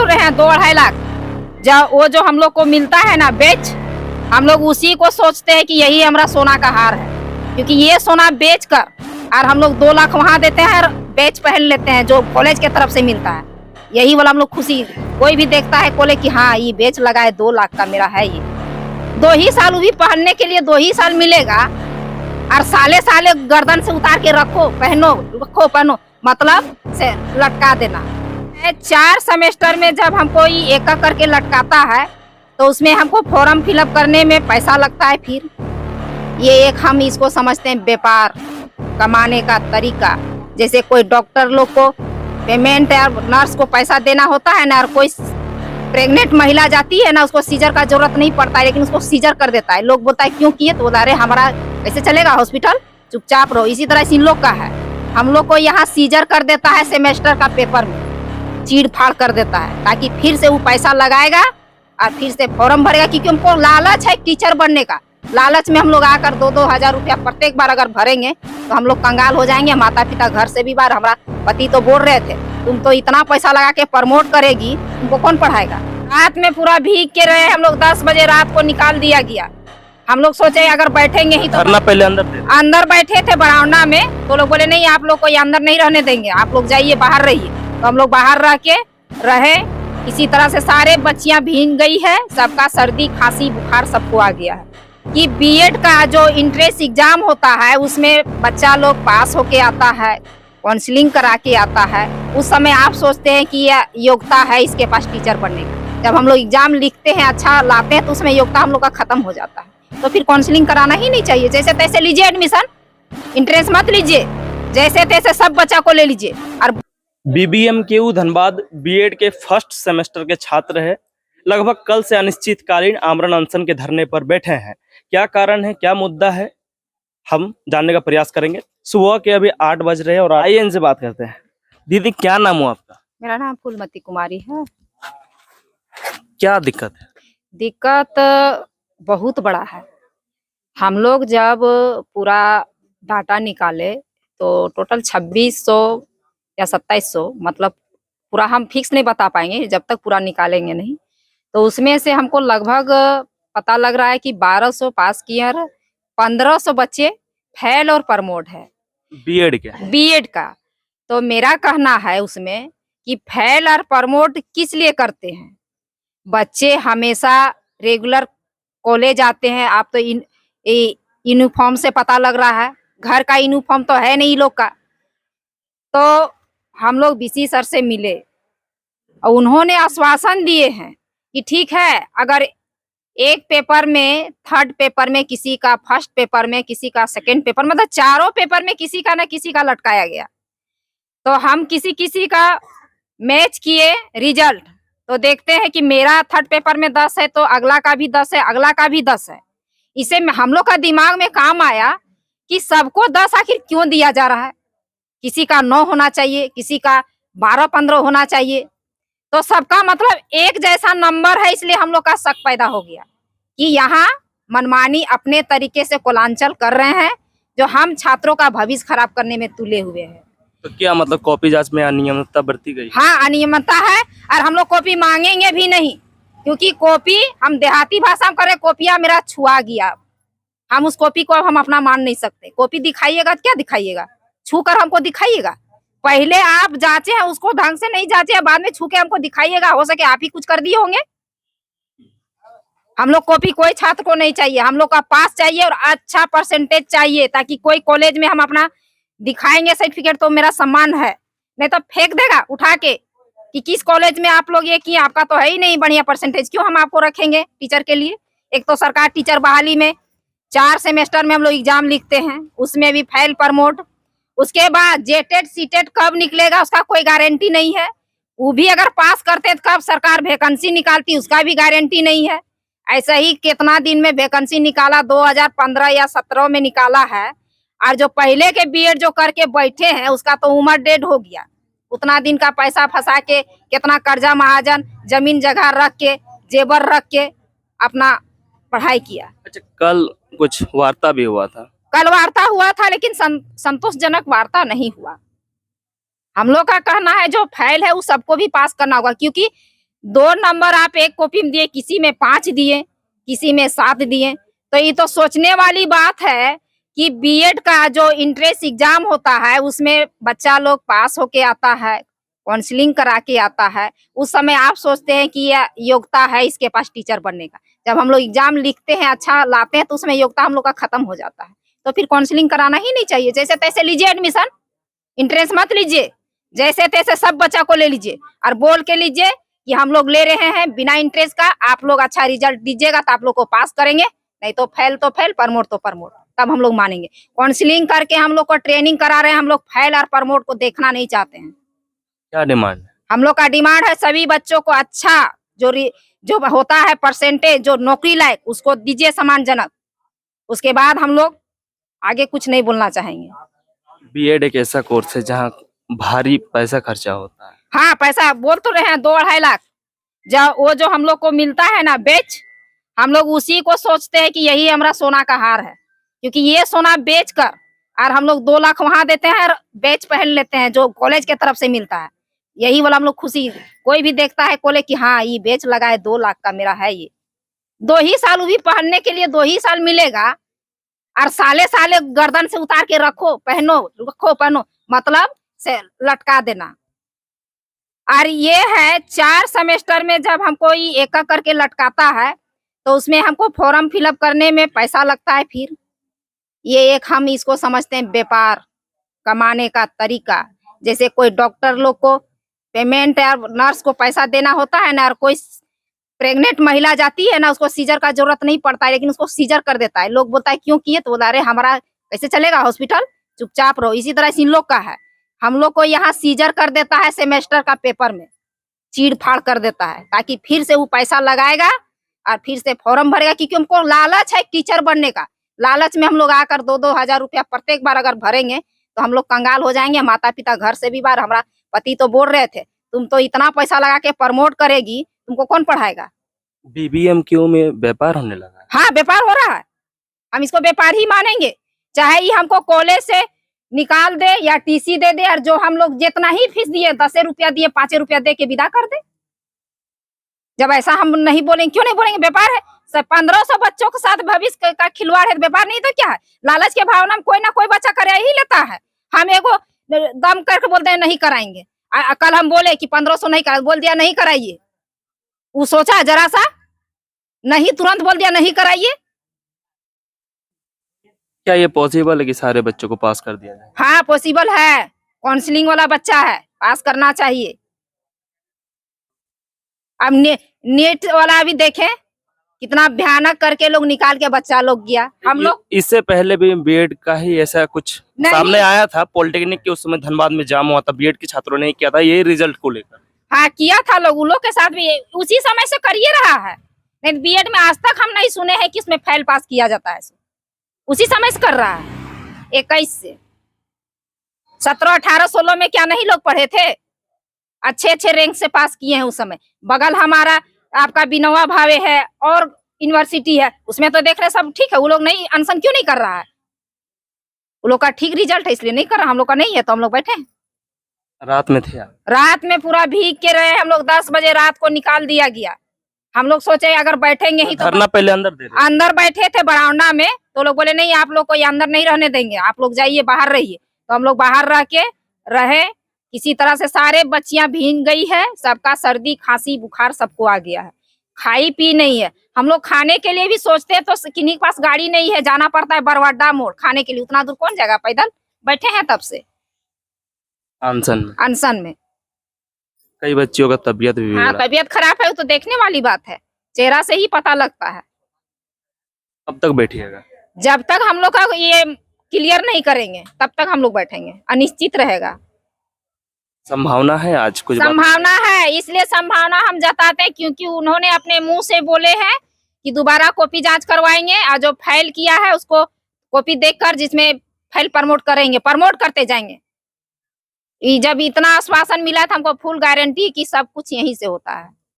रहे हैं 2-2.5 लाख। जब वो जो हम लोग को मिलता है ना बेच, हम लोग उसी को सोचते हैं कि यही हमारा सोना का हार है, क्योंकि ये सोना बेच कर और हम लोग 2 लाख वहाँ देते हैं और बेच पहन लेते हैं जो कॉलेज के तरफ से मिलता है। यही वाला हम लोग खुशी, कोई भी देखता है कॉलेज कि हाँ ये बेच लगा है 2 लाख का मेरा है, ये 2 ही साल, वो भी पहनने के लिए 2 ही साल मिलेगा और साले साले गर्दन से उतार के रखो, पहनो, मतलब से लटका देना। 4 सेमेस्टर में जब हमको ये एक करके लटकाता है तो उसमें हमको फॉर्म फिलअप करने में पैसा लगता है। फिर ये एक हम इसको समझते हैं व्यापार कमाने का तरीका। जैसे कोई डॉक्टर लोग को पेमेंट या नर्स को पैसा देना होता है ना, और कोई प्रेग्नेंट महिला जाती है ना, उसको सीजर का जरूरत नहीं पड़ता है, लेकिन उसको सीजर कर देता है। लोग बोलता है क्यों किए, तो बोला अरे हमारा कैसे चलेगा हॉस्पिटल, चुपचाप रहो। इसी तरह से इन लोग का है, हम लोग को यहाँ सीजर कर देता है सेमेस्टर का पेपर में, चीड़ फाड़ कर देता है, ताकि फिर से वो पैसा लगाएगा और फिर से फॉर्म भरेगा। क्योंकि हमको लालच है टीचर बनने का, लालच में हम लोग आकर 2-2 हजार रुपया प्रत्येक बार अगर भरेंगे तो हम लोग कंगाल हो जाएंगे। माता पिता घर से भी बार, हमारा पति तो बोल रहे थे तुम तो इतना पैसा लगा के प्रमोट करेगी, तुमको कौन पढ़ाएगा। रात में पूरा भीग के रहे हम लोग, 10 बजे रात को निकाल दिया गया। हम लोग सोचे अगर बैठेंगे ही तो पहले अंदर बैठे थे बरामदा में, तो लोग बोले नहीं आप लोग को ये अंदर नहीं रहने देंगे, आप लोग जाइए बाहर रहिए। तो हम लोग बाहर रह के रहे। इसी तरह से सारे बच्चियां भीग गई है, सबका सर्दी खांसी बुखार सबको आ गया है। कि बीएड का जो इंट्रेंस एग्जाम होता है उसमें बच्चा लोग पास होके आता है, काउंसलिंग करा के आता है। उस समय आप सोचते हैं कि यह योग्यता है इसके पास टीचर बनने का। जब हम लोग एग्जाम लिखते हैं अच्छा लाते हैं तो उसमें योग्यता हम लोग का खत्म हो जाता है, तो फिर काउंसलिंग कराना ही नहीं चाहिए। जैसे तैसे लीजिए एडमिशन, इंट्रेंस मत लीजिए, जैसे तैसे सब बच्चा को ले लीजिए। और BBMKU धनबाद बीएड के फर्स्ट सेमेस्टर के छात्र है, लगभग कल से अनिश्चितकालीन आमरण अनशन के धरने पर बैठे हैं। क्या कारण है, क्या मुद्दा है, हम जानने का प्रयास करेंगे। सुबह के अभी 8 बज रहे हैं और आइए इनसे बात करते हैं। दीदी क्या नाम हो आपका? मेरा नाम फूलमती कुमारी है। क्या दिक्कत है? दिक्कत बहुत बड़ा है। हम लोग जब पूरा डाटा निकाले तो टोटल 2600 या 2700, मतलब पूरा हम फिक्स नहीं बता पाएंगे जब तक पूरा निकालेंगे नहीं। तो उसमें से हमको लगभग पता लग रहा है कि 1200 पास किए और 1500 बच्चे फेल और प्रमोट है बीएड का। तो मेरा कहना है उसमें कि फेल और प्रमोट किस लिए करते हैं। बच्चे हमेशा रेगुलर कॉलेज आते हैं। आप तो यूनिफॉर्म से पता लग रहा है, घर का यूनिफॉर्म तो है नहीं लोग का। तो हम लोग बीसी सर से मिले और उन्होंने आश्वासन दिए हैं कि ठीक है, अगर एक पेपर में, थर्ड पेपर में किसी का, फर्स्ट पेपर में किसी का, सेकंड पेपर, मतलब चारों पेपर में किसी का ना किसी का लटकाया गया। तो हम किसी किसी का मैच किए रिजल्ट, तो देखते हैं कि मेरा थर्ड पेपर में 10 है तो अगला का भी 10 है, अगला का भी 10 है। इसे हम लोग का दिमाग में काम आया कि सबको 10 आखिर क्यों दिया जा रहा है। किसी का 9 होना चाहिए, किसी का 12-15 होना चाहिए, तो सबका मतलब एक जैसा नंबर है। इसलिए हम लोग का शक पैदा हो गया कि यहाँ मनमानी अपने तरीके से कुलांचल कर रहे हैं, जो हम छात्रों का भविष्य खराब करने में तुले हुए हैं। तो क्या मतलब कॉपी जांच में अनियमितता बरती गई? हाँ, अनियमितता है और हम लोग कॉपी मांगेंगे भी नहीं, क्योंकि कॉपी हम देहाती भाषा में करें, कॉपिया मेरा छुआ गया, हम उस कॉपी को हम अपना मान नहीं सकते। कॉपी दिखाइएगा, क्या दिखाइएगा, छू कर हमको दिखाइएगा। पहले आप जांचे हैं उसको ढंग से, नहीं जांचे हैं बाद में छू के हमको दिखाइएगा। हो सके आप ही कुछ कर दिए होंगे। हम लोग कॉपी कोई छात्र को नहीं चाहिए, हम लोग का पास चाहिए और अच्छा परसेंटेज चाहिए, ताकि कोई कॉलेज में हम अपना दिखाएंगे सर्टिफिकेट तो मेरा सम्मान है। नहीं तो फेंक देगा उठा के कि किस कॉलेज में आप लोग ये किए, आपका तो है ही नहीं बढ़िया परसेंटेज, क्यों हम आपको रखेंगे टीचर के लिए। एक तो सरकार टीचर बहाली में 4 सेमेस्टर में हम लोग एग्जाम लिखते हैं, उसमें भी फेल प्रमोट। उसके बाद जेटेड सीटेड कब निकलेगा उसका कोई गारंटी नहीं है। वो भी अगर पास करते तो कब सरकार वैकेंसी निकालती, उसका भी गारंटी नहीं है। ऐसा ही कितना दिन में वैकेंसी निकाला, 2015 या 17 में निकाला है। और जो पहले के बीएड जो करके बैठे हैं उसका तो उम्र डेढ़ हो गया। उतना दिन का पैसा फंसा के, कितना कर्जा महाजन, जमीन जगह रख के, जेवर रख के अपना पढ़ाई किया। अच्छा, कल कुछ वार्ता भी हुआ था? कल वार्ता हुआ था, लेकिन संतोषजनक वार्ता नहीं हुआ। हम लोग का कहना है जो फेल है उस सबको भी पास करना होगा, क्योंकि 2 नंबर आप एक कॉपी में दिए, किसी में 5 दिए, किसी में 7 दिए। तो ये तो सोचने वाली बात है कि बीएड का जो एंट्रेंस एग्जाम होता है उसमें बच्चा लोग पास होके आता है, काउंसलिंग करा के आता है। उस समय आप सोचते हैं कि यह योग्यता है इसके पास टीचर बनने का। जब हम लोग एग्जाम लिखते हैं, अच्छा लाते हैं, तो उसमें योग्यता हम लोग का खत्म हो जाता है। तो फिर काउंसलिंग कराना ही नहीं चाहिए। जैसे तैसे लीजिए एडमिशन, एंट्रेंस मत लीजिए, जैसे तैसे सब बच्चा को ले लीजिए और बोल के लीजिए कि हम लोग ले रहे हैं बिना इंटरेस्ट का, आप लोग अच्छा रिजल्ट दीजिएगा तो आप लोग को पास करेंगे, नहीं तो फेल, प्रमोट तो प्रमोट, तब हम लोग मानेंगे। काउंसलिंग करके हम लोग को ट्रेनिंग करा रहे हैं, हम लोग फेल और प्रमोट को देखना नहीं चाहते हैं। क्या डिमांड है? हम लोग का डिमांड है सभी बच्चों को अच्छा जो होता है परसेंटेज, जो नौकरी लायक, उसको दीजिए सम्मानजनक। उसके बाद हम लोग आगे कुछ नहीं बोलना चाहेंगे। बीएड एक ऐसा कोर्स है जहाँ भारी पैसा खर्चा होता है। हाँ, पैसा बोल तो रहे हैं 2-2.5 लाख। जो हम लोग को मिलता है ना बेच, हम लोग उसी को सोचते हैं कि यही हमारा सोना का हार है, क्योंकि ये सोना बेच कर और हम लोग 2 लाख वहां देते हैं और बेच पहन लेते हैं जो कॉलेज के तरफ से मिलता है। यही वाला हम लोग खुशी, कोई भी देखता है कॉलेज की, हाँ ये बेच लगा है 2 लाख का मेरा है, ये 2 ही साल वो भी पहनने के लिए 2 ही साल मिलेगा और साले साले गर्दन से उतार के रखो पहनो, मतलब से लटका देना। और ये है 4 सेमेस्टर में जब हमको ये एक करके लटकाता है तो उसमें हमको फॉर्म फिलअप करने में पैसा लगता है। फिर ये एक हम इसको समझते हैं व्यापार कमाने का तरीका। जैसे कोई डॉक्टर लोग को पेमेंट या नर्स को पैसा देना होता है ना, और कोई प्रेग्नेंट महिला जाती है ना, उसको सीजर का जरूरत नहीं पड़ता है, लेकिन उसको सीजर कर देता है। लोग बोलता है क्यों किए, तो बोला अरे हमारा कैसे चलेगा हॉस्पिटल, चुपचाप रहो। इसी तरह से इन लोग का है, हम लोग को यहाँ सीजर कर देता है सेमेस्टर का पेपर में, चीड़ फाड़ कर देता है, ताकि फिर से वो पैसा लगाएगा और फिर से फॉर्म भरेगा। क्योंकि हमको लालच है टीचर बनने का। लालच में हम लोग आकर 2-2 हजार रुपया प्रत्येक बार अगर भरेंगे तो हम लोग कंगाल हो जाएंगे। माता पिता घर से भी बार, हमारा पति तो बोल रहे थे तुम तो इतना पैसा लगा के प्रमोट करेगी, तुमको कौन पढ़ाएगा। बीबीएमक्यू में व्यापार होने लगा है। हाँ, व्यापार हो रहा है, हम इसको व्यापार ही मानेंगे। चाहे ये हमको कॉलेज से निकाल दे या टीसी दे दे, और जो हम लोग जितना ही फीस दिए 10 रुपया दिए 5 रुपया दे के विदा कर दे। जब ऐसा हम नहीं बोलेंगे, क्यों नहीं बोलेंगे, व्यापार है। 1500 बच्चों के साथ भविष्य का खिलवाड़ है, व्यापार नहीं तो क्या है। लालच के भावना में कोई ना कोई बच्चा कर ही लेता है। हम एगो दम करके बोलते हैं नहीं कराएंगे, कल हम बोले कि 1500 नहीं करा, बोल दिया नहीं कराइए। वो सोचा जरा सा, नहीं तुरंत बोल दिया नहीं कराइए। क्या ये पॉसिबल है कि सारे बच्चों को पास कर दिया जाए? हाँ पॉसिबल है, काउंसलिंग वाला बच्चा है, पास करना चाहिए। अब नेट वाला भी देखें कितना भयानक करके लोग निकाल के बच्चा लोग गया। हम लोग इससे पहले भी बीएड का ही ऐसा कुछ सामने आया था, पॉलिटेक्निक के उस समय धनबाद में जाम हुआ था, बीएड के छात्रों ने किया था ये रिजल्ट को लेकर। हाँ किया था, लोग उन लोग के साथ भी उसी समय से करिए रहा है। नहीं बीएड में आज तक हम नहीं सुने हैं कि इसमें फेल पास किया जाता है, उसी समय से कर रहा है। 21 से 17, 18, 16 में क्या नहीं लोग पढ़े थे, अच्छे रैंक से पास किए हैं उस समय। बगल हमारा आपका बिनोवा भावे है और यूनिवर्सिटी है, उसमें तो देख रहे सब ठीक है। वो लोग नहीं अनशन क्यों नहीं कर रहा है, वो लोग का ठीक रिजल्ट है इसलिए नहीं कर रहा, हम लोग का नहीं है तो हम लोग बैठे हैं। रात में थे आप? रात में पूरा भीग के रहे हम लोग, 10 बजे रात को निकाल दिया गया। हम लोग सोचे अगर बैठेंगे ही तो धरना पहले अंदर दे रहे। अंदर बैठे थे बरामदा में, तो लोग बोले नहीं आप लोग को ये अंदर नहीं रहने देंगे, आप लोग जाइए बाहर रहिए। तो हम लोग बाहर रह के रहे, किसी तरह से सारे बच्चियां भीग गई है, सबका सर्दी खांसी बुखार सबको आ गया है। खाई पी नहीं है, हम लोग खाने के लिए भी सोचते हैं तो किन्हीं के पास गाड़ी नहीं है, जाना पड़ता है बरवाडा मोड़ खाने के लिए। उतना दूर कौन जाएगा, पैदल बैठे हैं तब से अनशन में। कई बच्चियों का तबीयत भी हाँ तबीयत खराब है, तो देखने वाली बात है, चेहरा से ही पता लगता है। कब तक बैठिएगा? जब तक हम लोग का ये क्लियर नहीं करेंगे तब तक हम लोग बैठेंगे, अनिश्चित रहेगा। संभावना है आज कुछ संभावना है, इसलिए संभावना हम जताते हैं क्योंकि उन्होंने अपने मुंह से बोले हैं कि दोबारा कॉपी जांच करवाएंगे और जो फेल किया है उसको कॉपी देखकर जिसमें फेल प्रमोट करेंगे, प्रमोट करते जाएंगे। जब इतना आश्वासन मिला था हमको, फुल गारंटी कि सब कुछ यहीं से होता है।